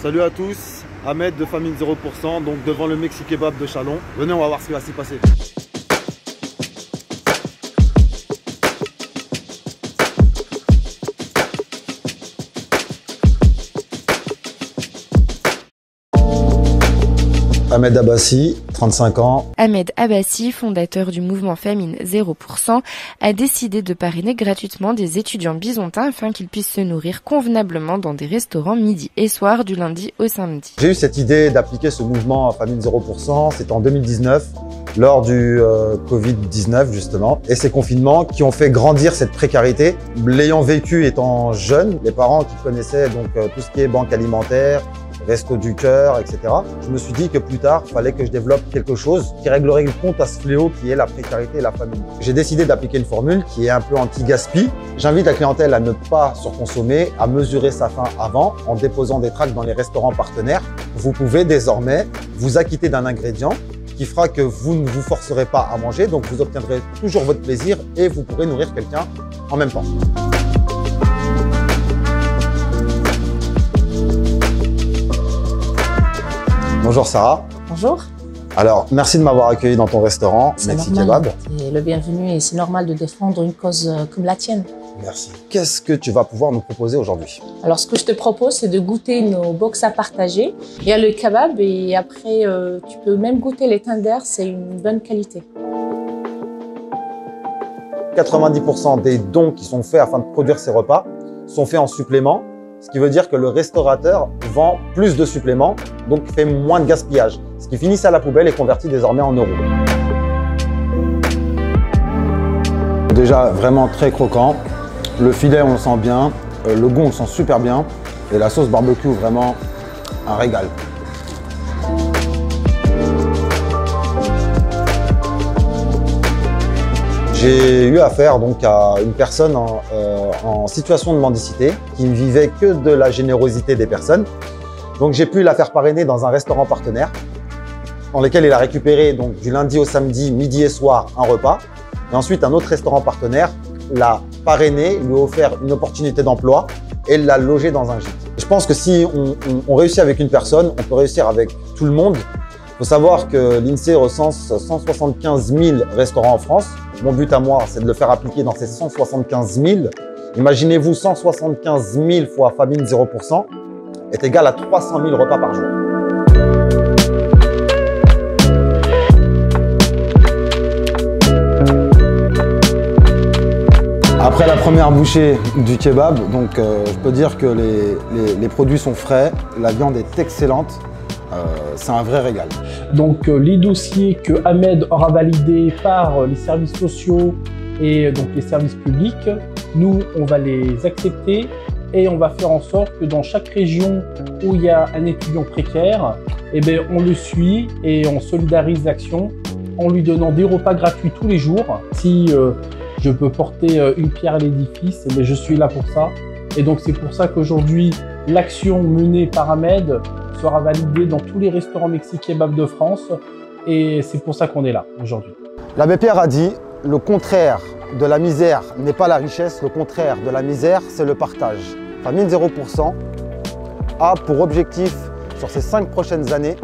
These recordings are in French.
Salut à tous, Ahmed de Famine 0%, donc devant le Mexi Kebab de Chalon. Venez, on va voir ce qui va s'y passer. Ahmed Abbassi, 35 ans. Ahmed Abbassi, fondateur du mouvement Famine 0%, a décidé de parrainer gratuitement des étudiants bisontins afin qu'ils puissent se nourrir convenablement dans des restaurants midi et soir du lundi au samedi. J'ai eu cette idée d'appliquer ce mouvement Famine 0%, c'était en 2019, lors du Covid-19 justement, et ces confinements qui ont fait grandir cette précarité. L'ayant vécu étant jeune, les parents qui connaissaient donc tout ce qui est banque alimentaire, Resto du Cœur, etc. Je me suis dit que plus tard, il fallait que je développe quelque chose qui réglerait le compte à ce fléau qui est la précarité et la famine. J'ai décidé d'appliquer une formule qui est un peu anti-gaspi. J'invite la clientèle à ne pas surconsommer, à mesurer sa faim avant en déposant des tracts dans les restaurants partenaires. Vous pouvez désormais vous acquitter d'un ingrédient qui fera que vous ne vous forcerez pas à manger, donc vous obtiendrez toujours votre plaisir et vous pourrez nourrir quelqu'un en même temps. Bonjour Sarah. Bonjour. Alors, merci de m'avoir accueilli dans ton restaurant, Mexi Kebab. C'est le bienvenu et c'est normal de défendre une cause comme la tienne. Merci. Qu'est-ce que tu vas pouvoir nous proposer aujourd'hui? Alors, ce que je te propose, c'est de goûter nos box à partager. Il y a le kebab et après, tu peux même goûter les tenders, c'est une bonne qualité. 90% des dons qui sont faits afin de produire ces repas sont faits en supplément. Ce qui veut dire que le restaurateur vend plus de suppléments, donc fait moins de gaspillage. Ce qui finit à la poubelle est converti désormais en euros. Déjà vraiment très croquant. Le filet, on le sent bien. Le goût, on le sent super bien. Et la sauce barbecue, vraiment un régal. J'ai eu affaire donc à une personne en situation de mendicité qui ne vivait que de la générosité des personnes. Donc j'ai pu la faire parrainer dans un restaurant partenaire dans lequel il a récupéré donc du lundi au samedi, midi et soir, un repas. Et ensuite un autre restaurant partenaire l'a parrainé, lui a offert une opportunité d'emploi et l'a logé dans un gîte. Je pense que si on réussit avec une personne, on peut réussir avec tout le monde. Il faut savoir que l'INSEE recense 175 000 restaurants en France. Mon but à moi, c'est de le faire appliquer dans ces 175 000. Imaginez-vous 175 000 fois Famine 0% est égal à 300 000 repas par jour. Après la première bouchée du kebab, donc, je peux dire que les produits sont frais, la viande est excellente. C'est un vrai régal. Donc les dossiers que Ahmed aura validés par les services sociaux et donc les services publics, nous on va les accepter et on va faire en sorte que dans chaque région où il y a un étudiant précaire, eh bien, on le suit et on solidarise l'action en lui donnant des repas gratuits tous les jours. Si je peux porter une pierre à l'édifice, eh bien, je suis là pour ça. Et donc c'est pour ça qu'aujourd'hui l'action menée par Ahmed sera validé dans tous les restaurants Mexi Kebab de France et c'est pour ça qu'on est là aujourd'hui. L'abbé Pierre a dit « Le contraire de la misère n'est pas la richesse, le contraire de la misère, c'est le partage ». Famine 0% a pour objectif, sur ces 5 prochaines années,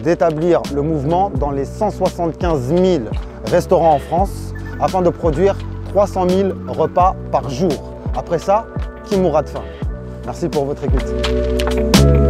d'établir le mouvement dans les 175 000 restaurants en France afin de produire 300 000 repas par jour. Après ça, qui mourra de faim? Merci pour votre écoute.